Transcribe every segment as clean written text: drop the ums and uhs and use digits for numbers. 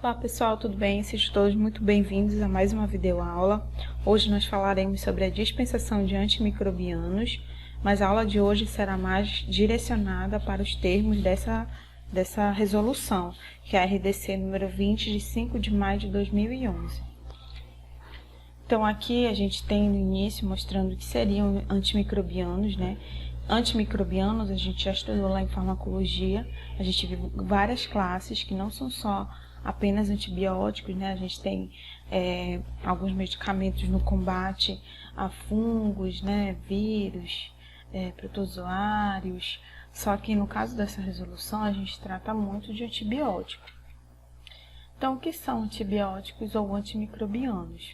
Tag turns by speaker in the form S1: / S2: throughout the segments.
S1: Olá pessoal, tudo bem? Sejam todos muito bem-vindos a mais uma videoaula. Hoje nós falaremos sobre a dispensação de antimicrobianos, mas a aula de hoje será mais direcionada para os termos dessa resolução, que é a RDC número 20, de 5 de maio de 2011. Então aqui a gente tem no início mostrando o que seriam antimicrobianos, né? Antimicrobianos a gente já estudou lá em farmacologia, a gente viu várias classes que não são só apenas antibióticos, né? A gente tem alguns medicamentos no combate a fungos, né? Vírus, protozoários, só que no caso dessa resolução a gente trata muito de antibióticos. Então, o que são antibióticos ou antimicrobianos?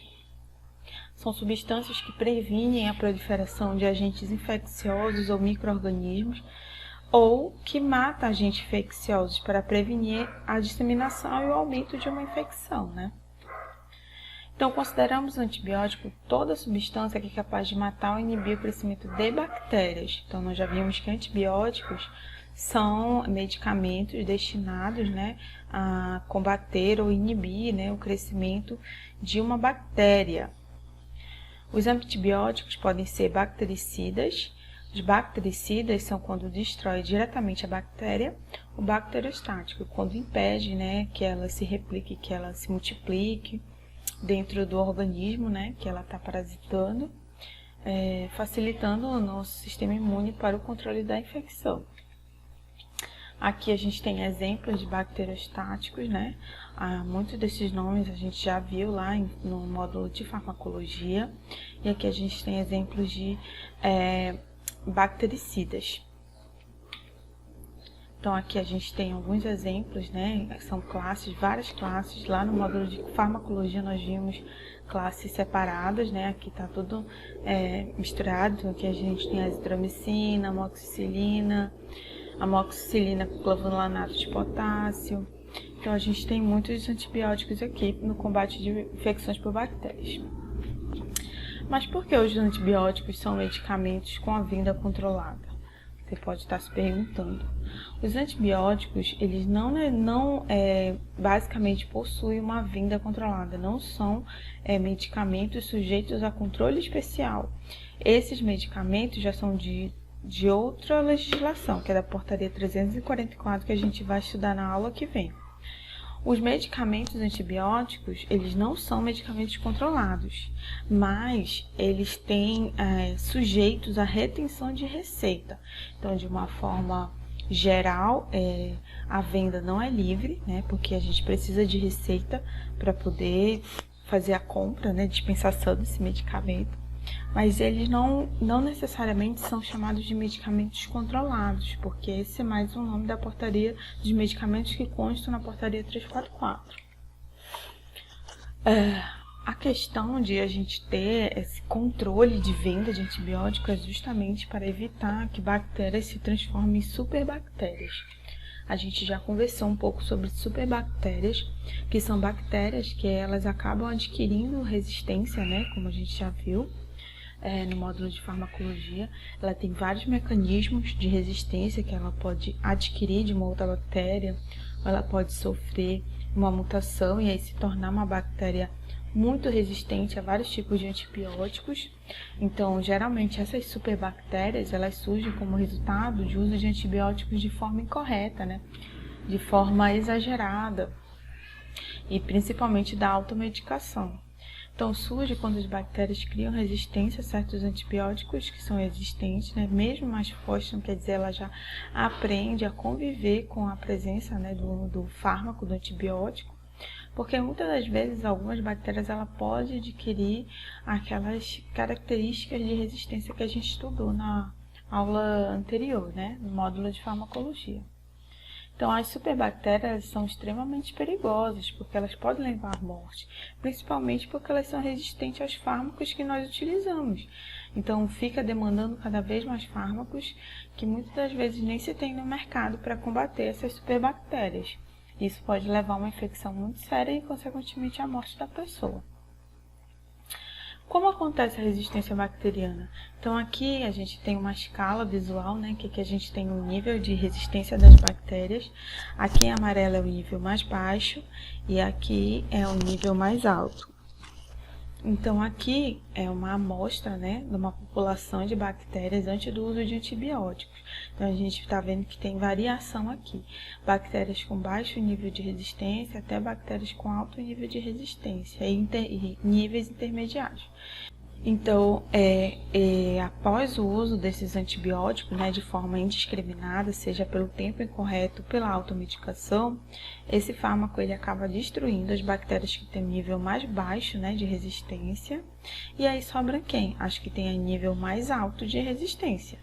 S1: São substâncias que previnem a proliferação de agentes infecciosos ou micro-organismos ou que matam agentes infecciosos para prevenir a disseminação e o aumento de uma infecção, né? Então, consideramos antibiótico toda substância que é capaz de matar ou inibir o crescimento de bactérias. Então, nós já vimos que antibióticos são medicamentos destinados, né, a combater ou inibir, né, o crescimento de uma bactéria. Os antibióticos podem ser bactericidas. Os bactericidas são quando destrói diretamente a bactéria. O bacteriostático, quando impede, né, que ela se replique, que ela se multiplique dentro do organismo, né, que ela está parasitando, facilitando o nosso sistema imune para o controle da infecção. Aqui a gente tem exemplos de bacteriostáticos, né? Muitos desses nomes a gente já viu lá no módulo de farmacologia. E aqui a gente tem exemplos de bactericidas. Então aqui a gente tem alguns exemplos, né? São classes, várias classes. Lá no módulo de farmacologia nós vimos classes separadas, né? Aqui tá tudo misturado. Então aqui a gente tem a azitromicina, amoxicilina com clavulanato de potássio. Então, a gente tem muitos antibióticos aqui no combate de infecções por bactérias. Mas por que os antibióticos são medicamentos com a vinda controlada? Você pode estar se perguntando. Os antibióticos, eles não basicamente possuem uma vinda controlada, não são medicamentos sujeitos a controle especial. Esses medicamentos já são de outra legislação, que é da Portaria 344, que a gente vai estudar na aula que vem. Os medicamentos antibióticos, eles não são medicamentos controlados, mas eles têm sujeitos à retenção de receita. Então, de uma forma geral, a venda não é livre, né, porque a gente precisa de receita para poder fazer a compra, né, dispensação desse medicamento. Mas eles não necessariamente são chamados de medicamentos controlados, porque esse é mais um nome da portaria dos medicamentos que constam na portaria 344. A questão de a gente ter esse controle de venda de antibióticos é justamente para evitar que bactérias se transformem em superbactérias. A gente já conversou um pouco sobre superbactérias, que são bactérias que elas acabam adquirindo resistência, né, como a gente já viu. No módulo de farmacologia, ela tem vários mecanismos de resistência que ela pode adquirir de uma outra bactéria, ou ela pode sofrer uma mutação e aí se tornar uma bactéria muito resistente a vários tipos de antibióticos. Então, geralmente, essas superbactérias, elas surgem como resultado de uso de antibióticos de forma incorreta, né? De forma exagerada, e principalmente da automedicação. Então, surge quando as bactérias criam resistência a certos antibióticos que são existentes, né? Mesmo mais fortes, não quer dizer, ela já aprende a conviver com a presença, né, do fármaco, do antibiótico, porque muitas das vezes algumas bactérias ela pode adquirir aquelas características de resistência que a gente estudou na aula anterior, né, no módulo de farmacologia. Então, as superbactérias são extremamente perigosas, porque elas podem levar à morte, principalmente porque elas são resistentes aos fármacos que nós utilizamos. Então, fica demandando cada vez mais fármacos que muitas das vezes nem se tem no mercado para combater essas superbactérias. Isso pode levar a uma infecção muito séria e, consequentemente, à morte da pessoa. Como acontece a resistência bacteriana? Então aqui a gente tem uma escala visual, né, que aqui a gente tem o nível de resistência das bactérias. Aqui em amarelo é o nível mais baixo e aqui é o nível mais alto. Então aqui é uma amostra, né, de uma população de bactérias antes do uso de antibióticos. Então a gente está vendo que tem variação aqui. Bactérias com baixo nível de resistência até bactérias com alto nível de resistência e níveis intermediários. Então, após o uso desses antibióticos, né, de forma indiscriminada, seja pelo tempo incorreto ou pela automedicação, esse fármaco ele acaba destruindo as bactérias que têm nível mais baixo, né, de resistência, e aí sobra quem? As que têm nível mais alto de resistência.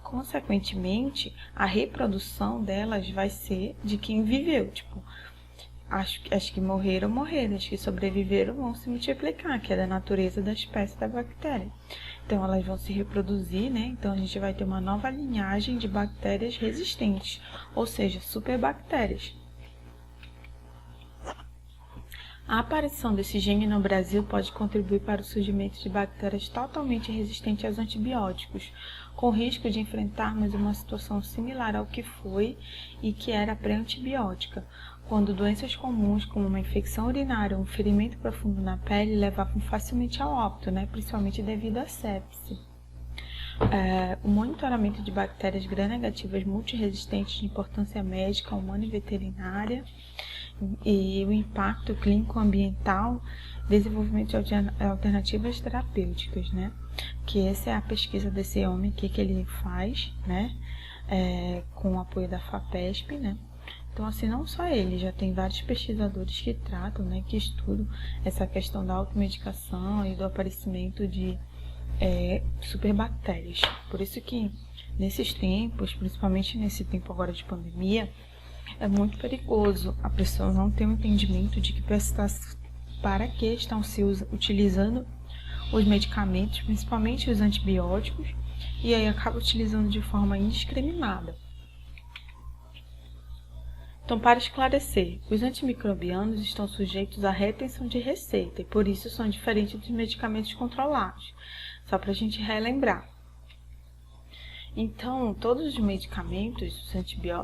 S1: Consequentemente, a reprodução delas vai ser de quem viveu, tipo, as que morreram, morreram. As que sobreviveram vão se multiplicar, que é da natureza da espécie da bactéria. Então, elas vão se reproduzir, né? Então, a gente vai ter uma nova linhagem de bactérias resistentes, ou seja, superbactérias. A aparição desse gene no Brasil pode contribuir para o surgimento de bactérias totalmente resistentes aos antibióticos, com risco de enfrentarmos uma situação similar ao que foi e que era pré-antibiótica, quando doenças comuns como uma infecção urinária ou um ferimento profundo na pele levavam facilmente ao óbito, né, principalmente devido à sepse. O monitoramento de bactérias gram-negativas multiresistentes de importância médica, humana e veterinária, e o impacto clínico-ambiental, desenvolvimento de alternativas terapêuticas, né? Que essa é a pesquisa desse homem aqui que ele faz, né? Com o apoio da FAPESP, né? Então, assim, não só ele, já tem vários pesquisadores que tratam, né? Que estudam essa questão da automedicação e do aparecimento de superbactérias. Por isso que, nesses tempos, principalmente nesse tempo agora de pandemia, é muito perigoso a pessoa não ter um entendimento de que para que estão se utilizando os medicamentos, principalmente os antibióticos, e aí acaba utilizando de forma indiscriminada. Então, para esclarecer, os antimicrobianos estão sujeitos à retenção de receita e por isso são diferentes dos medicamentos controlados. Só para a gente relembrar. Então, todos os medicamentos,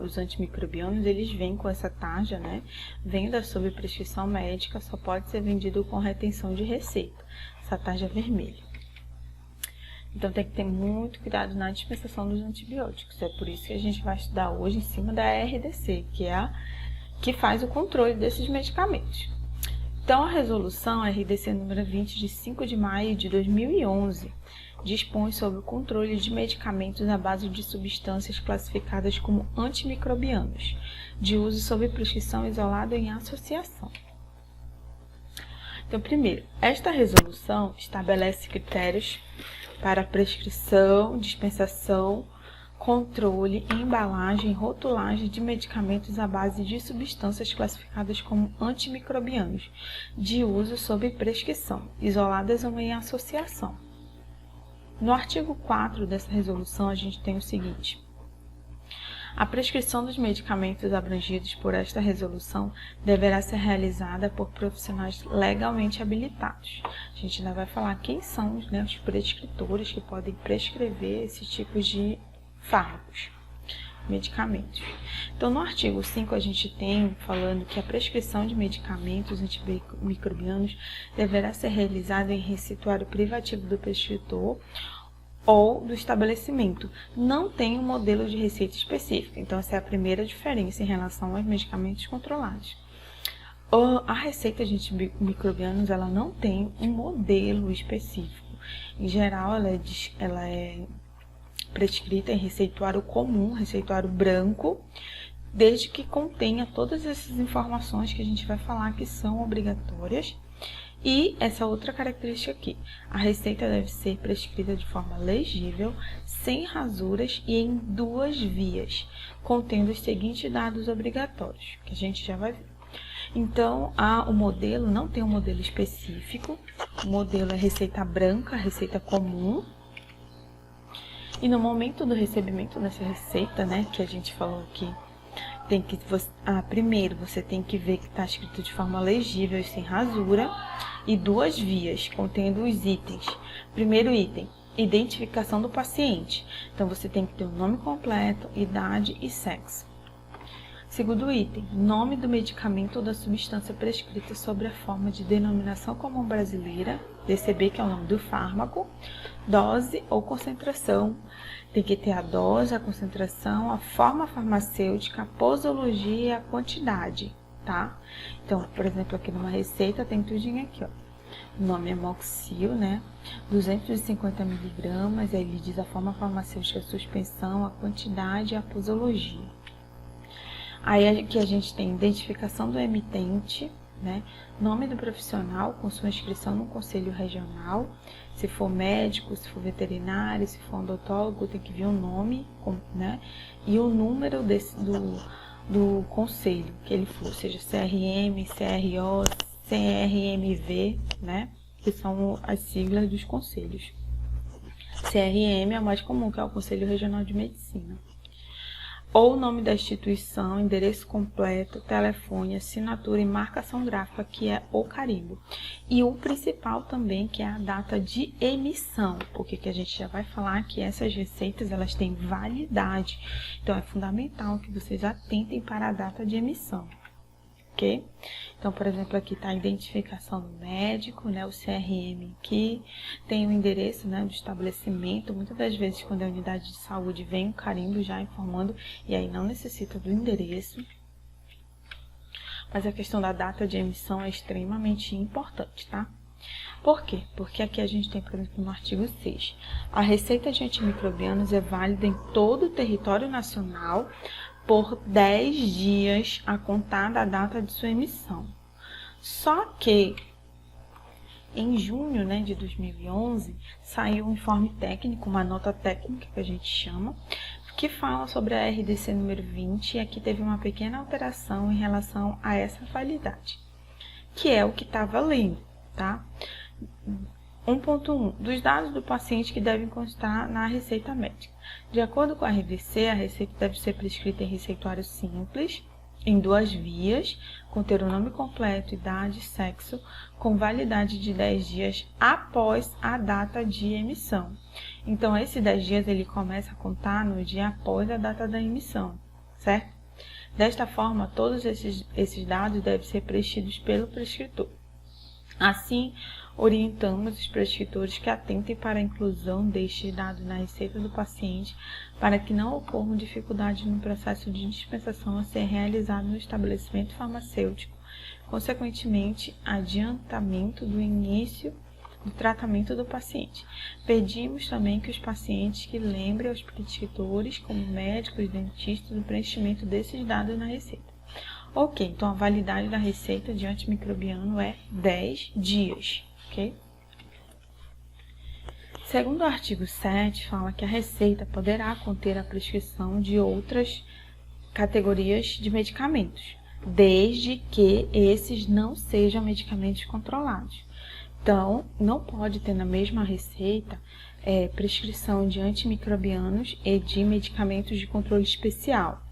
S1: os antimicrobianos, eles vêm com essa tarja, né? Venda sob prescrição médica, só pode ser vendido com retenção de receita, essa tarja vermelha. Então, tem que ter muito cuidado na dispensação dos antibióticos. É por isso que a gente vai estudar hoje em cima da RDC, que é a que faz o controle desses medicamentos. Então, a resolução RDC número 20, de 5 de maio de 2011, dispõe sobre o controle de medicamentos à base de substâncias classificadas como antimicrobianos, de uso sob prescrição isolada em associação. Então, primeiro, esta resolução estabelece critérios para prescrição, dispensação, controle, embalagem e rotulagem de medicamentos à base de substâncias classificadas como antimicrobianos, de uso sob prescrição, isoladas ou em associação. No artigo 4 dessa resolução, a gente tem o seguinte: a prescrição dos medicamentos abrangidos por esta resolução deverá ser realizada por profissionais legalmente habilitados. A gente ainda vai falar quem são, né, os prescritores que podem prescrever esses tipos de fármacos, medicamentos. Então, no artigo 5, a gente tem falando que a prescrição de medicamentos antimicrobianos deverá ser realizada em receituário privativo do prescritor ou do estabelecimento. Não tem um modelo de receita específica. Então, essa é a primeira diferença em relação aos medicamentos controlados. A receita de antimicrobianos, ela não tem um modelo específico. Em geral, ela é prescrita em receituário comum, receituário branco, desde que contenha todas essas informações que a gente vai falar que são obrigatórias. E essa outra característica aqui, a receita deve ser prescrita de forma legível, sem rasuras e em 2 vias, contendo os seguintes dados obrigatórios, que a gente já vai ver. Então, o modelo não tem um modelo específico, o modelo é receita branca, receita comum. E no momento do recebimento dessa receita, né, que a gente falou aqui, primeiro você tem que ver que está escrito de forma legível e sem rasura, e 2 vias contendo os itens. Primeiro item, identificação do paciente. Então você tem que ter o nome completo, idade e sexo. Segundo item, nome do medicamento ou da substância prescrita sobre a forma de denominação comum brasileira, DCB, que é o nome do fármaco, dose ou concentração. Tem que ter a dose, a concentração, a forma farmacêutica, a posologia e a quantidade, tá? Então, por exemplo, aqui numa receita tem tudinho aqui, ó. O nome é Moxil, né? 250 miligramas, aí ele diz a forma farmacêutica, a suspensão, a quantidade e a posologia. Aí aqui a gente tem identificação do emitente, né? Nome do profissional com sua inscrição no conselho regional. Se for médico, se for veterinário, se for odontólogo, tem que vir o nome, né? E o número do conselho que ele for, seja CRM, CRO, CRMV, né? Que são as siglas dos conselhos. CRM é o mais comum, que é o Conselho Regional de Medicina. Ou o nome da instituição, endereço completo, telefone, assinatura e marcação gráfica, que é o carimbo. E o principal também, que é a data de emissão, porque que a gente já vai falar que essas receitas, elas têm validade. Então, é fundamental que vocês atentem para a data de emissão. Ok? Então, por exemplo, aqui está a identificação do médico, né, o CRM aqui, tem o endereço, né, do estabelecimento. Muitas das vezes, quando é unidade de saúde, vem o carimbo já informando, e aí não necessita do endereço. Mas a questão da data de emissão é extremamente importante, tá? Por quê? Porque aqui a gente tem, por exemplo, no artigo 6, a receita de antimicrobianos é válida em todo o território nacional por 10 dias a contar da data de sua emissão. Só que em junho, né, de 2011, saiu um informe técnico, uma nota técnica que a gente chama, que fala sobre a RDC número 20, e aqui teve uma pequena alteração em relação a essa validade, que é o que está valendo, tá? 1.1. Dos dados do paciente que devem constar na receita médica. De acordo com a RDC, a receita deve ser prescrita em receituário simples, em 2 vias, conter o nome completo, idade e sexo, com validade de 10 dias após a data de emissão. Então, esses 10 dias ele começa a contar no dia após a data da emissão, certo? Desta forma, todos esses dados devem ser preenchidos pelo prescritor. Assim, orientamos os prescritores que atentem para a inclusão destes dados na receita do paciente para que não ocorram dificuldades no processo de dispensação a ser realizado no estabelecimento farmacêutico, consequentemente, adiantamento do início do tratamento do paciente. Pedimos também que os pacientes que lembrem aos prescritores, como médicos e dentistas, o preenchimento desses dados na receita. Ok, então a validade da receita de antimicrobiano é 10 dias. Okay? Segundo o artigo 7, fala que a receita poderá conter a prescrição de outras categorias de medicamentos, desde que esses não sejam medicamentos controlados. Então, não pode ter na mesma receita prescrição de antimicrobianos e de medicamentos de controle especial,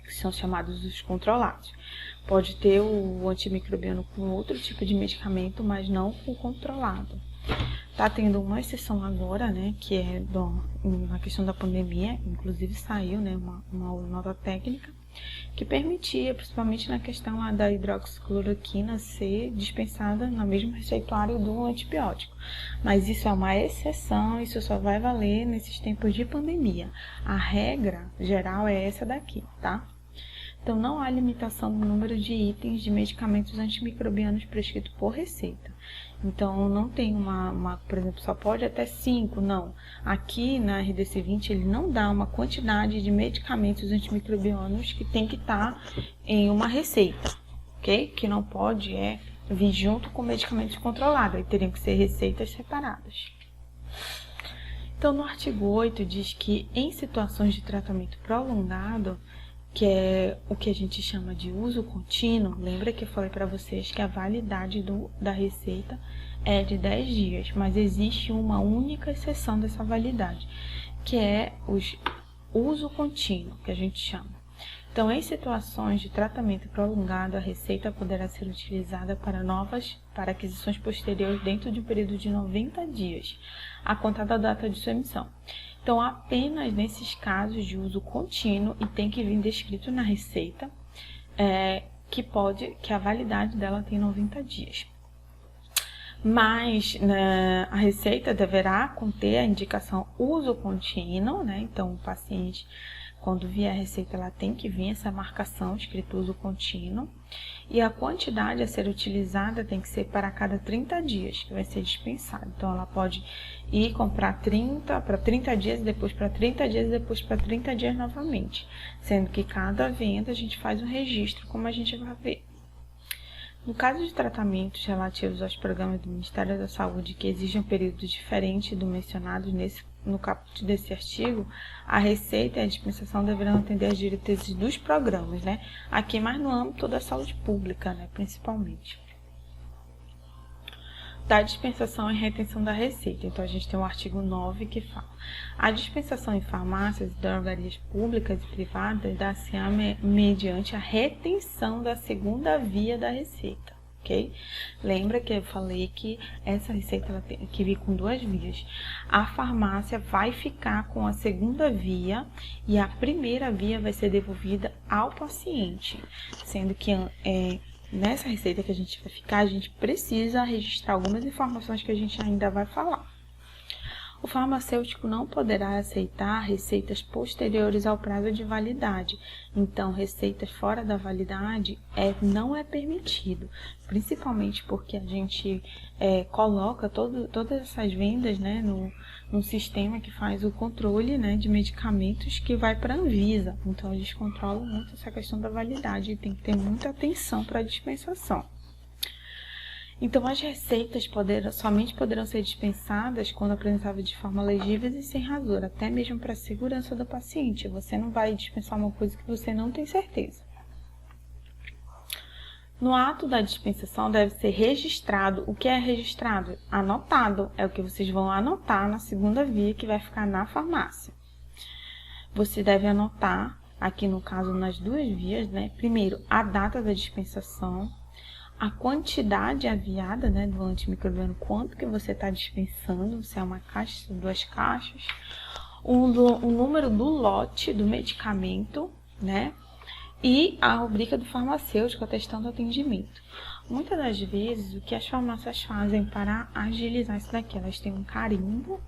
S1: que são chamados os controlados. Pode ter o antimicrobiano com outro tipo de medicamento, mas não com o controlado. Tá tendo uma exceção agora, né, que é na questão da pandemia, inclusive saiu, né, uma nota técnica que permitia, principalmente na questão lá da hidroxicloroquina, ser dispensada no mesmo receituário do antibiótico. Mas isso é uma exceção, isso só vai valer nesses tempos de pandemia. A regra geral é essa daqui, tá? Então, não há limitação no número de itens de medicamentos antimicrobianos prescritos por receita. Então, não tem por exemplo, só pode até 5, não. Aqui na RDC 20, ele não dá uma quantidade de medicamentos antimicrobianos que tem que estar em uma receita, ok? Que não pode vir junto com medicamentos controlados, aí teriam que ser receitas separadas. Então, no artigo 8, diz que em situações de tratamento prolongado, que é o que a gente chama de uso contínuo, lembra que eu falei para vocês que a validade da receita é de 10 dias, mas existe uma única exceção dessa validade, que é o uso contínuo, que a gente chama. Então, em situações de tratamento prolongado, a receita poderá ser utilizada para aquisições posteriores dentro de um período de 90 dias, a contar da data de sua emissão. Então, apenas nesses casos de uso contínuo, e tem que vir descrito na receita, que a validade dela tem 90 dias. Mas a receita deverá conter a indicação uso contínuo, né? Então, o paciente, quando vier a receita, ela tem que vir essa marcação escrito uso contínuo. E a quantidade a ser utilizada tem que ser para cada 30 dias, que vai ser dispensado. Então, ela pode ir comprar 30 para 30 dias, depois para 30 dias, depois para 30 dias novamente. Sendo que cada venda a gente faz um registro, como a gente vai ver. No caso de tratamentos relativos aos programas do Ministério da Saúde que exigem um período diferente do mencionado no caput desse artigo, a receita e a dispensação deverão atender às diretrizes dos programas, né? Aqui mais no âmbito da saúde pública, né? Principalmente. Da dispensação e retenção da receita. Então, a gente tem o artigo 9 que fala: a dispensação em farmácias e drogarias públicas e privadas dá-se-á mediante a retenção da segunda via da receita, ok? Lembra que eu falei que essa receita ela tem que vir com duas vias. A farmácia vai ficar com a segunda via e a primeira via vai ser devolvida ao paciente, sendo que nessa receita que a gente vai ficar, a gente precisa registrar algumas informações que a gente ainda vai falar. O farmacêutico não poderá aceitar receitas posteriores ao prazo de validade. Então, receitas fora da validade não é permitido, principalmente porque a gente coloca todas essas vendas, né, no sistema que faz o controle, né, de medicamentos que vai para a Anvisa. Então, eles controlam muito essa questão da validade e tem que ter muita atenção para a dispensação. Então, as receitas somente poderão ser dispensadas quando apresentadas de forma legível e sem rasura, até mesmo para a segurança do paciente. Você não vai dispensar uma coisa que você não tem certeza. No ato da dispensação deve ser registrado. O que é registrado? Anotado. É o que vocês vão anotar na segunda via que vai ficar na farmácia. Você deve anotar, aqui no caso nas duas vias, né? Primeiro, a data da dispensação, a quantidade aviada, né, do antimicrobiano, quanto que você está dispensando, se é uma caixa, se é 2 caixas, o número do lote do medicamento, né, e a rubrica do farmacêutico atestando o atendimento. Muitas das vezes, o que as farmácias fazem para agilizar isso daqui, elas têm um carimbo,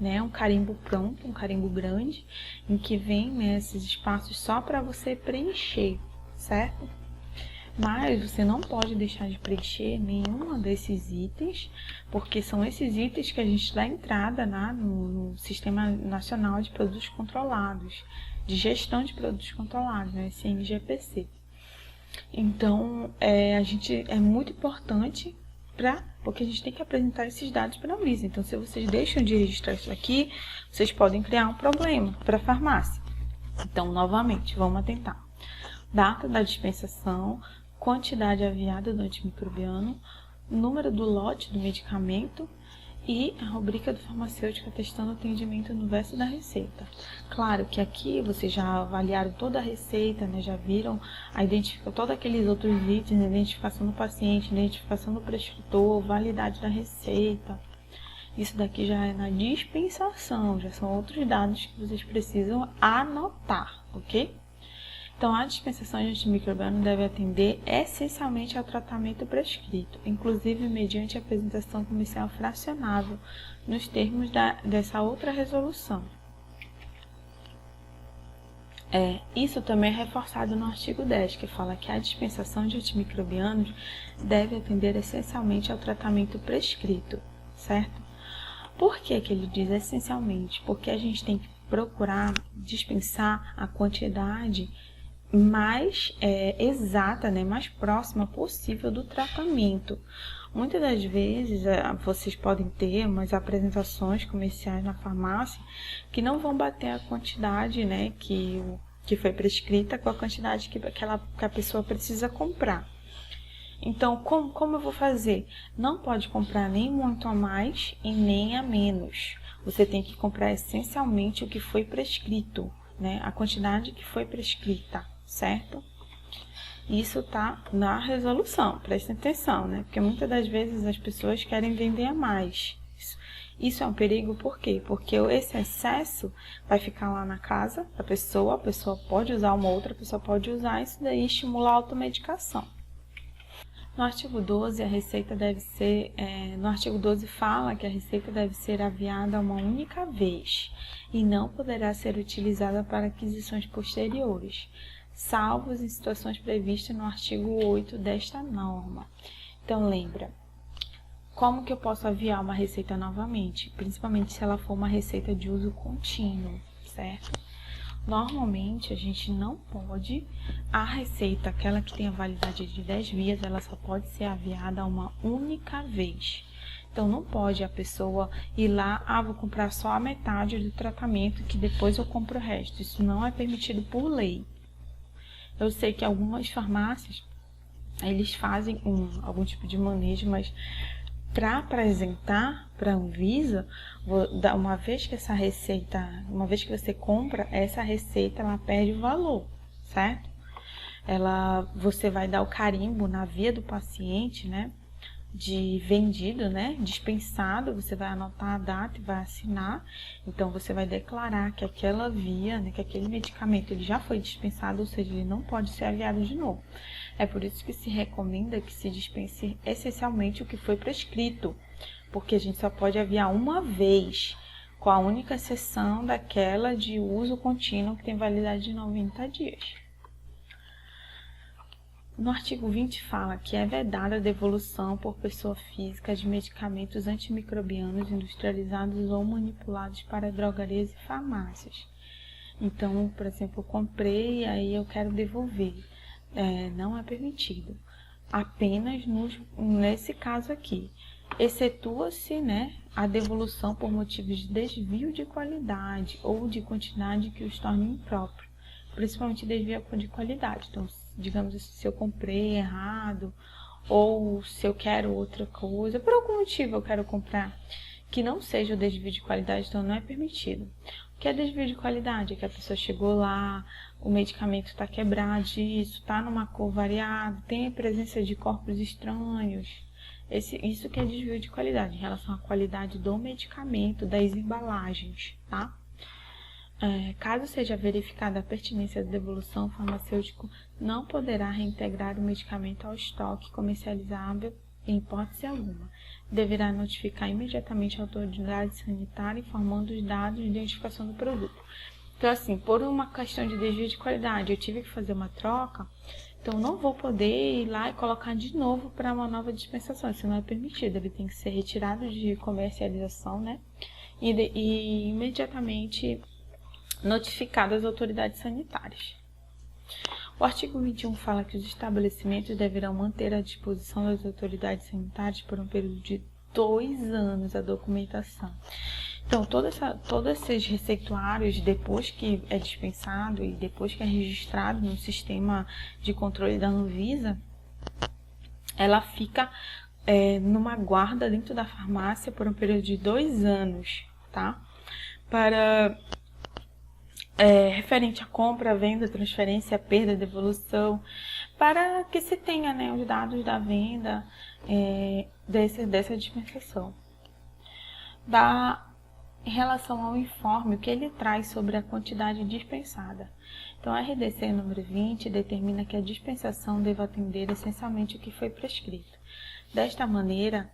S1: né, um carimbo pronto, um carimbo grande, em que vem, né, esses espaços só para você preencher, certo? Mas você não pode deixar de preencher nenhum desses itens, porque são esses itens que a gente dá entrada no Sistema Nacional de Produtos Controlados, de Gestão de Produtos Controlados, né, CNGPC. Então, é muito importante, porque a gente tem que apresentar esses dados para a Anvisa. Então, se vocês deixam de registrar isso aqui, vocês podem criar um problema para a farmácia. Então, novamente, vamos atentar. Data da dispensação, quantidade aviada do antimicrobiano, número do lote do medicamento e a rubrica do farmacêutico atestando o atendimento no verso da receita. Claro que aqui vocês já avaliaram toda a receita, né? Já viram todos aqueles outros itens, identificação do paciente, identificação do prescritor, validade da receita. Isso daqui já é na dispensação, já são outros dados que vocês precisam anotar, ok? Então, a dispensação de antimicrobiano deve atender essencialmente ao tratamento prescrito, inclusive mediante a apresentação comercial fracionável, nos termos dessa outra resolução. Isso também é reforçado no artigo 10, que fala que a dispensação de antimicrobianos deve atender essencialmente ao tratamento prescrito, certo? Por que ele diz essencialmente? Porque a gente tem que procurar dispensar a quantidade mais exata, né, mais próxima possível do tratamento. Muitas das vezes vocês podem ter umas apresentações comerciais na farmácia que não vão bater a quantidade, né, que foi prescrita com a quantidade que a pessoa precisa comprar. Então, como eu vou fazer? Não pode comprar nem muito a mais e nem a menos. Você tem que comprar essencialmente o que foi prescrito, né, a quantidade que foi prescrita. certo? Isso tá na resolução, prestem atenção, né? Porque muitas das vezes as pessoas querem vender a mais. Isso é um perigo, por quê? Porque esse excesso vai ficar lá na casa da pessoa, a pessoa pode usar uma outra pessoa pode usar, isso daí estimula a automedicação. No artigo 12, a receita deve ser, no artigo 12 fala que a receita deve ser aviada uma única vez e não poderá ser utilizada para aquisições posteriores, salvo em situações previstas no artigo 8 desta norma. Então, lembra, como que eu posso aviar uma receita novamente? Principalmente se ela for uma receita de uso contínuo, certo? Normalmente, a gente não pode, a receita, aquela que tem a validade de 10 dias, ela só pode ser aviada uma única vez. Então, não pode a pessoa ir lá, vou comprar só a metade do tratamento, que depois eu compro o resto. Isso não é permitido por lei. Eu sei que algumas farmácias, eles fazem algum tipo de manejo, mas para apresentar para a Anvisa, uma vez que essa receita, uma vez que você compra, essa receita ela perde o valor, certo? Você vai dar o carimbo na via do paciente, né? De vendido, né? Dispensado, você vai anotar a data e vai assinar. Então, você vai declarar que aquela via, né, que aquele medicamento ele já foi dispensado, ou seja, ele não pode ser aviado de novo. É por isso que se recomenda que se dispense essencialmente o que foi prescrito, porque a gente só pode aviar uma vez, com a única exceção daquela de uso contínuo que tem validade de 90 dias. No artigo 20 fala que é vedada a devolução por pessoa física de medicamentos antimicrobianos industrializados ou manipulados para drogarias e farmácias. Então, por exemplo, eu comprei e aí eu quero devolver. Não é permitido. Apenas nesse caso aqui. Excetua-se, né, a devolução por motivos de desvio de qualidade ou de quantidade que os torne impróprio. Principalmente desvio de qualidade. Então, digamos assim, se eu comprei errado, ou se eu quero outra coisa, por algum motivo eu quero comprar que não seja o desvio de qualidade, então não é permitido. O que é desvio de qualidade? É que a pessoa chegou lá, o medicamento está quebradiço, está numa cor variada, tem a presença de corpos estranhos. Isso que é desvio de qualidade, em relação à qualidade do medicamento, das embalagens, tá? Caso seja verificada a pertinência da devolução, o farmacêutico não poderá reintegrar o medicamento ao estoque comercializável em hipótese alguma. Deverá notificar imediatamente a autoridade sanitária informando os dados de identificação do produto. Então, assim, por uma questão de desvio de qualidade, eu tive que fazer uma troca, então não vou poder ir lá e colocar de novo para uma nova dispensação. Isso não é permitido, ele tem que ser retirado de comercialização, né? E imediatamente notificado às autoridades sanitárias. O artigo 21 fala que os estabelecimentos deverão manter à disposição das autoridades sanitárias por um período de 2 anos a documentação. Então, todos esses receituários, depois que é dispensado e depois que é registrado no sistema de controle da Anvisa, ela fica numa guarda dentro da farmácia por um período de 2 anos, tá? Referente à compra, venda, transferência, perda, devolução, para que se tenha, né, os dados da venda dessa dispensação. Em relação ao informe, o que ele traz sobre a quantidade dispensada. Então, a RDC número 20 determina que a dispensação deva atender essencialmente o que foi prescrito. Desta maneira,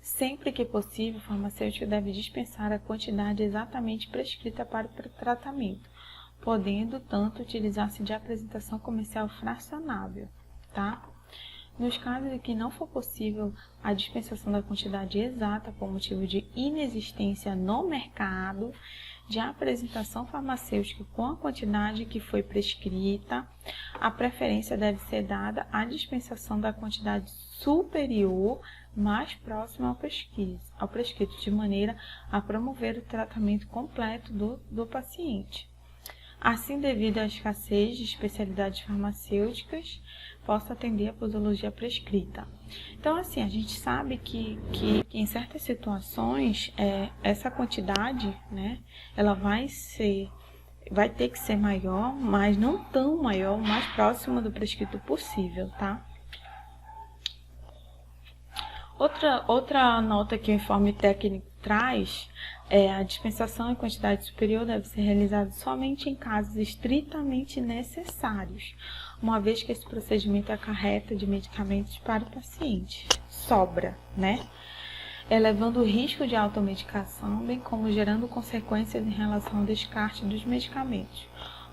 S1: sempre que possível, o farmacêutico deve dispensar a quantidade exatamente prescrita para o tratamento, podendo tanto utilizar-se de apresentação comercial fracionável, tá? Nos casos em que não for possível a dispensação da quantidade exata por motivo de inexistência no mercado de apresentação farmacêutica com a quantidade que foi prescrita, a preferência deve ser dada à dispensação da quantidade superior mais próxima ao prescrito, de maneira a promover o tratamento completo do paciente. Assim, devido à escassez de especialidades farmacêuticas, possa atender a posologia prescrita. Então, assim, a gente sabe que em certas situações, essa quantidade, né, ela vai ser vai ter que ser maior, mas não tão maior, o mais próximo do prescrito possível, tá? Outra nota que o informe técnico traz é a dispensação em quantidade superior deve ser realizada somente em casos estritamente necessários, uma vez que esse procedimento acarreta de medicamentos para o paciente. Sobra, né? Elevando o risco de automedicação, bem como gerando consequências em relação ao descarte dos medicamentos.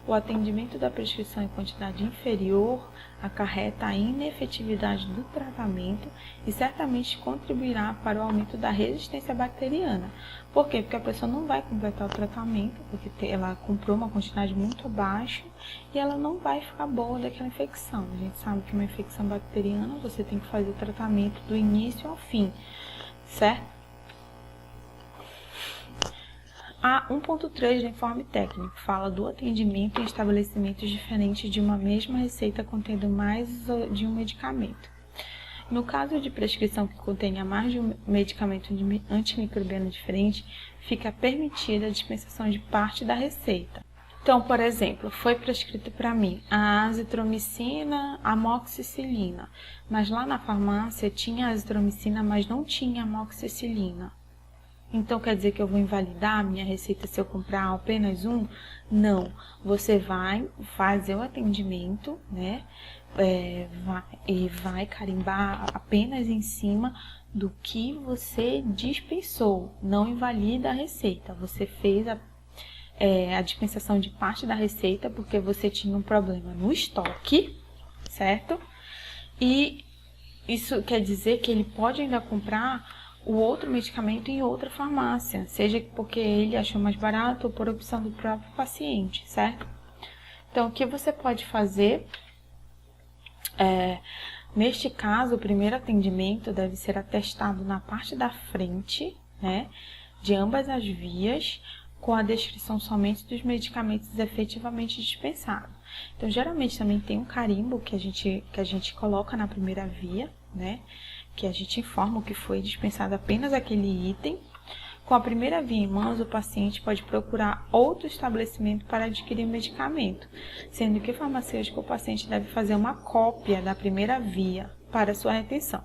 S1: O atendimento da prescrição em quantidade inferior acarreta a inefetividade do tratamento e certamente contribuirá para o aumento da resistência bacteriana. Por quê? Porque a pessoa não vai completar o tratamento, porque ela comprou uma quantidade muito baixa e ela não vai ficar boa daquela infecção. A gente sabe que uma infecção bacteriana você tem que fazer o tratamento do início ao fim, certo? A 1.3 do informe técnico fala do atendimento em estabelecimentos diferentes de uma mesma receita contendo mais de um medicamento. No caso de prescrição que contenha mais de um medicamento antimicrobiano diferente, fica permitida a dispensação de parte da receita. Então, por exemplo, foi prescrito para mim a azitromicina, amoxicilina, mas lá na farmácia tinha azitromicina, mas não tinha amoxicilina. Então, quer dizer que eu vou invalidar a minha receita se eu comprar apenas um? Não. Você vai fazer o atendimento, né? Vai carimbar apenas em cima do que você dispensou. Não invalida a receita. Você fez a dispensação de parte da receita porque você tinha um problema no estoque, certo? E isso quer dizer que ele pode ainda comprar o outro medicamento em outra farmácia, seja porque ele achou mais barato ou por opção do próprio paciente, certo? Então, o que você pode fazer? Neste caso, o primeiro atendimento deve ser atestado na parte da frente, né, de ambas as vias, com a descrição somente dos medicamentos efetivamente dispensados. Então, geralmente também tem um carimbo que a gente coloca na primeira via, né, que a gente informa que foi dispensado apenas aquele item. Com a primeira via em mãos, o paciente pode procurar outro estabelecimento para adquirir o medicamento, sendo que o farmacêutico, o paciente deve fazer uma cópia da primeira via para sua retenção.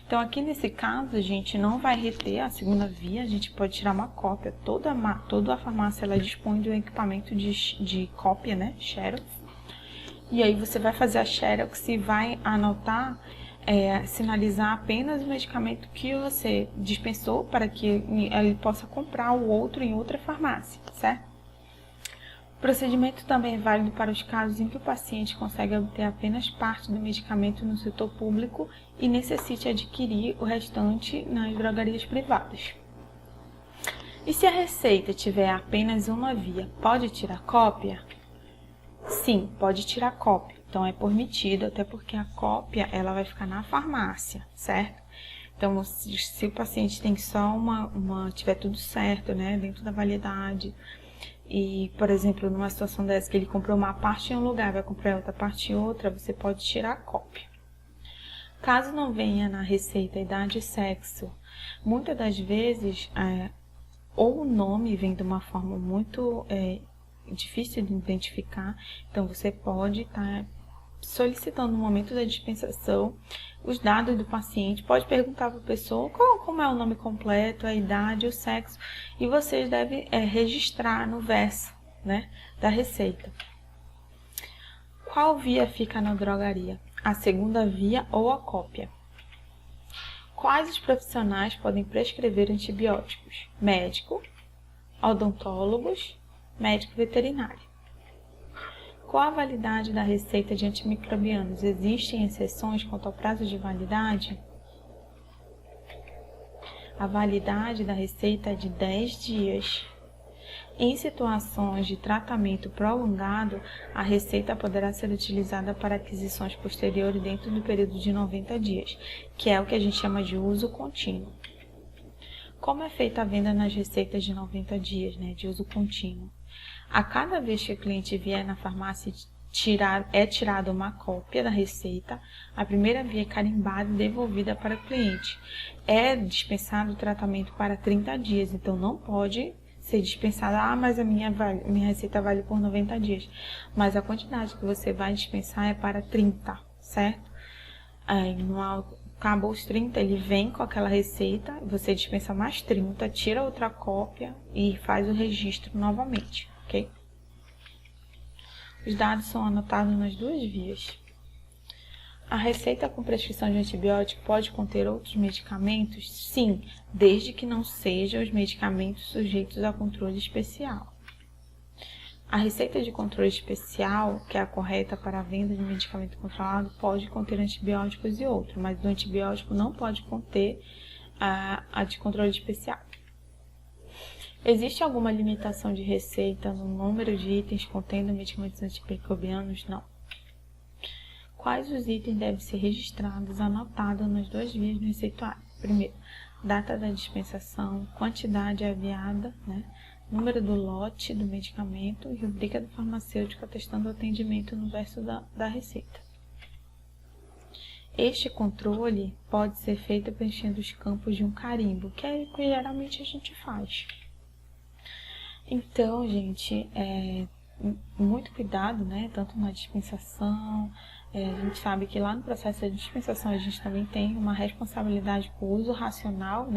S1: Então, aqui nesse caso, a gente não vai reter a segunda via, a gente pode tirar uma cópia. Toda a farmácia ela dispõe de um equipamento de cópia, né, Xerox. E aí você vai fazer a Xerox e vai anotar, sinalizar apenas o medicamento que você dispensou para que ele possa comprar o outro em outra farmácia, certo? O procedimento também é válido para os casos em que o paciente consegue obter apenas parte do medicamento no setor público e necessite adquirir o restante nas drogarias privadas. E se a receita tiver apenas uma via, pode tirar cópia? Sim, pode tirar cópia. Então, é permitido, até porque a cópia ela vai ficar na farmácia, certo? Então, se o paciente tem só tiver tudo certo, né, dentro da validade, e, por exemplo, numa situação dessa que ele comprou uma parte em um lugar, vai comprar outra parte em outra, você pode tirar a cópia. Caso não venha na receita idade e sexo, muitas das vezes, ou o nome vem de uma forma muito difícil de identificar, então você pode estar solicitando no momento da dispensação os dados do paciente, pode perguntar para a pessoa como é o nome completo, a idade, o sexo, e vocês devem registrar no verso, né, da receita. Qual via fica na drogaria? A segunda via ou a cópia? Quais os profissionais podem prescrever antibióticos? Médico, odontólogos, médico veterinário. Qual a validade da receita de antimicrobianos? Existem exceções quanto ao prazo de validade? A validade da receita é de 10 dias. Em situações de tratamento prolongado, a receita poderá ser utilizada para aquisições posteriores dentro do período de 90 dias, que é o que a gente chama de uso contínuo. Como é feita a venda nas receitas de 90 dias, né, de uso contínuo? A cada vez que o cliente vier na farmácia é tirada uma cópia da receita, a primeira via é carimbada e devolvida para o cliente. É dispensado o tratamento para 30 dias, então não pode ser dispensada. Ah, mas a minha receita vale por 90 dias. Mas a quantidade que você vai dispensar é para 30, certo? Aí, acabou os 30, ele vem com aquela receita, você dispensa mais 30, tira outra cópia e faz o registro novamente, ok? Os dados são anotados nas duas vias. A receita com prescrição de antibiótico pode conter outros medicamentos? Sim, desde que não sejam os medicamentos sujeitos a controle especial. A receita de controle especial, que é a correta para a venda de medicamento controlado, pode conter antibióticos e outros, mas o antibiótico não pode conter a de controle especial. Existe alguma limitação de receita no número de itens contendo medicamentos antimicrobianos? Não. Quais os itens devem ser registrados, anotados nas duas vias do receituário? Primeiro, data da dispensação, quantidade aviada, número do lote do medicamento e rubrica do farmacêutico atestando o atendimento no verso da receita. Este controle pode ser feito preenchendo os campos de um carimbo, que é o que geralmente a gente faz. Então, gente, muito cuidado, tanto na dispensação. A gente sabe que lá no processo de dispensação a gente também tem uma responsabilidade com o uso racional,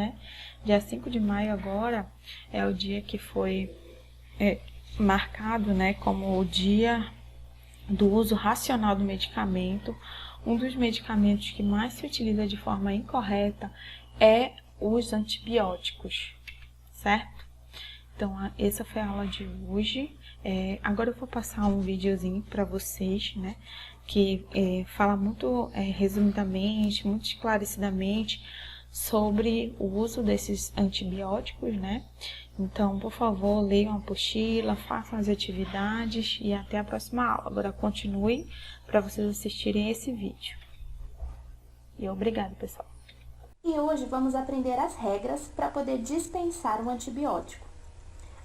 S1: Dia 5 de maio agora é o dia que foi marcado, como o dia do uso racional do medicamento. Um dos medicamentos que mais se utiliza de forma incorreta é os antibióticos, certo? Então, essa foi a aula de hoje. Agora eu vou passar um videozinho para vocês, que fala muito resumidamente, muito esclarecidamente sobre o uso desses antibióticos, Então, por favor, leiam a apostila, façam as atividades e até a próxima aula. Agora continue para vocês assistirem esse vídeo. E obrigada, pessoal.
S2: E hoje vamos aprender as regras para poder dispensar um antibiótico.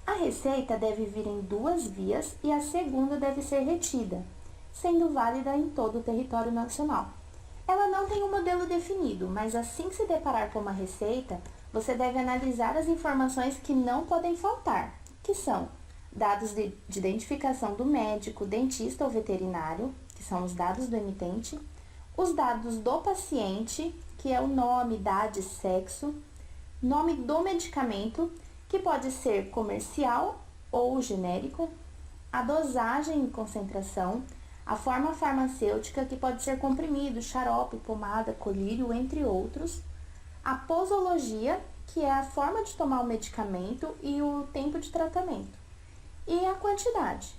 S2: A receita deve vir em duas vias e a segunda deve ser retida, sendo válida em todo o território nacional. Ela não tem um modelo definido, mas assim que se deparar com uma receita, você deve analisar as informações que não podem faltar, que são dados de identificação do médico, dentista ou veterinário, que são os dados do emitente, os dados do paciente, que é o nome, idade, sexo, nome do medicamento, que pode ser comercial ou genérico, a dosagem e concentração, a forma farmacêutica, que pode ser comprimido, xarope, pomada, colírio, entre outros, a posologia, que é a forma de tomar o medicamento e o tempo de tratamento, e a quantidade.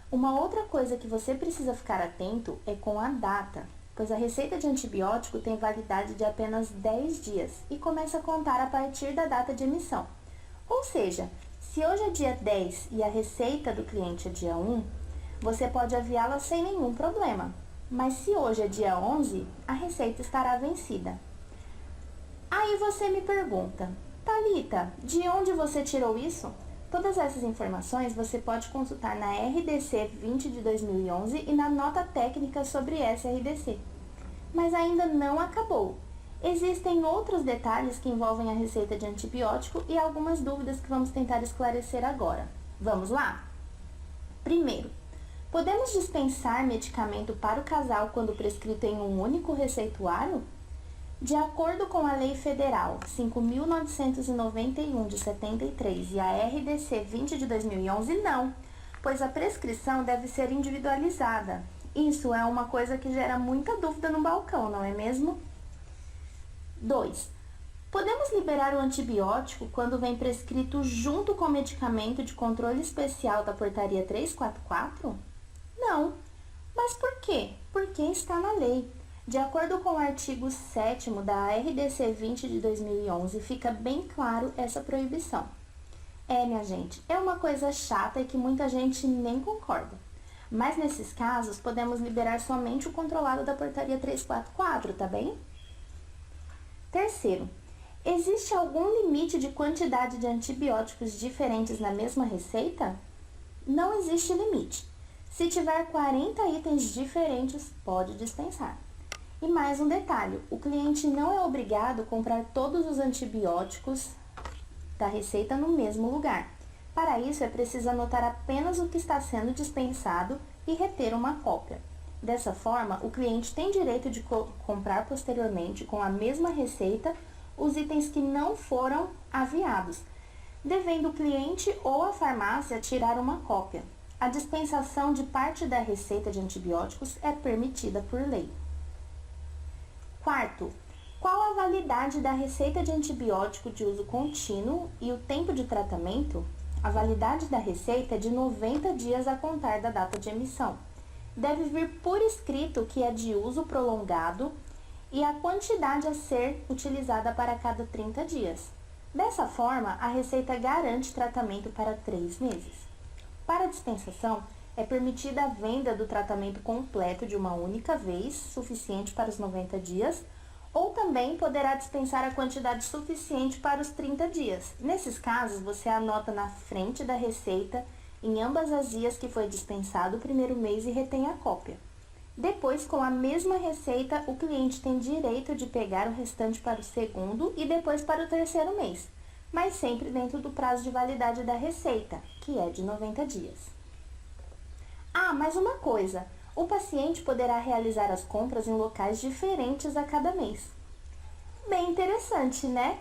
S2: Uma outra coisa que você precisa ficar atento é com a data, pois a receita de antibiótico tem validade de apenas 10 dias e começa a contar a partir da data de emissão. Ou seja, se hoje é dia 10 e a receita do cliente é dia 1, você pode aviá-la sem nenhum problema. Mas se hoje é dia 11, a receita estará vencida. Aí você me pergunta, Thalita, de onde você tirou isso? Todas essas informações você pode consultar na RDC 20 de 2011 e na nota técnica sobre essa RDC. Mas ainda não acabou. Existem outros detalhes que envolvem a receita de antibiótico e algumas dúvidas que vamos tentar esclarecer agora. Vamos lá? Primeiro, podemos dispensar medicamento para o casal quando prescrito em um único receituário? De acordo com a Lei Federal 5.991 de 73 e a RDC 20 de 2011, não, pois a prescrição deve ser individualizada. Isso é uma coisa que gera muita dúvida no balcão, não é mesmo? 2. Podemos liberar o antibiótico quando vem prescrito junto com o medicamento de controle especial da Portaria 344? Não. Mas por quê? Porque está na lei. De acordo com o artigo 7º da RDC 20 de 2011, fica bem claro essa proibição. Minha gente, é uma coisa chata e que muita gente nem concorda. Mas nesses casos, podemos liberar somente o controlado da Portaria 344, tá bem? Terceiro, existe algum limite de quantidade de antibióticos diferentes na mesma receita? Não existe limite. Se tiver 40 itens diferentes, pode dispensar. E mais um detalhe, o cliente não é obrigado a comprar todos os antibióticos da receita no mesmo lugar. Para isso, é preciso anotar apenas o que está sendo dispensado e reter uma cópia. Dessa forma, o cliente tem direito de comprar posteriormente com a mesma receita os itens que não foram aviados, devendo o cliente ou a farmácia tirar uma cópia. A dispensação de parte da receita de antibióticos é permitida por lei. Quarto, qual a validade da receita de antibiótico de uso contínuo e o tempo de tratamento? A validade da receita é de 90 dias a contar da data de emissão. Deve vir por escrito que é de uso prolongado e a quantidade a ser utilizada para cada 30 dias. Dessa forma, a receita garante tratamento para 3 meses. Para a dispensação, é permitida a venda do tratamento completo de uma única vez, suficiente para os 90 dias, ou também poderá dispensar a quantidade suficiente para os 30 dias. Nesses casos, você anota na frente da receita, em ambas as dias que foi dispensado o primeiro mês e retém a cópia. Depois, com a mesma receita, o cliente tem direito de pegar o restante para o segundo e depois para o terceiro mês, mas sempre dentro do prazo de validade da receita, que é de 90 dias. Ah, mais uma coisa, o paciente poderá realizar as compras em locais diferentes a cada mês. Bem interessante, né?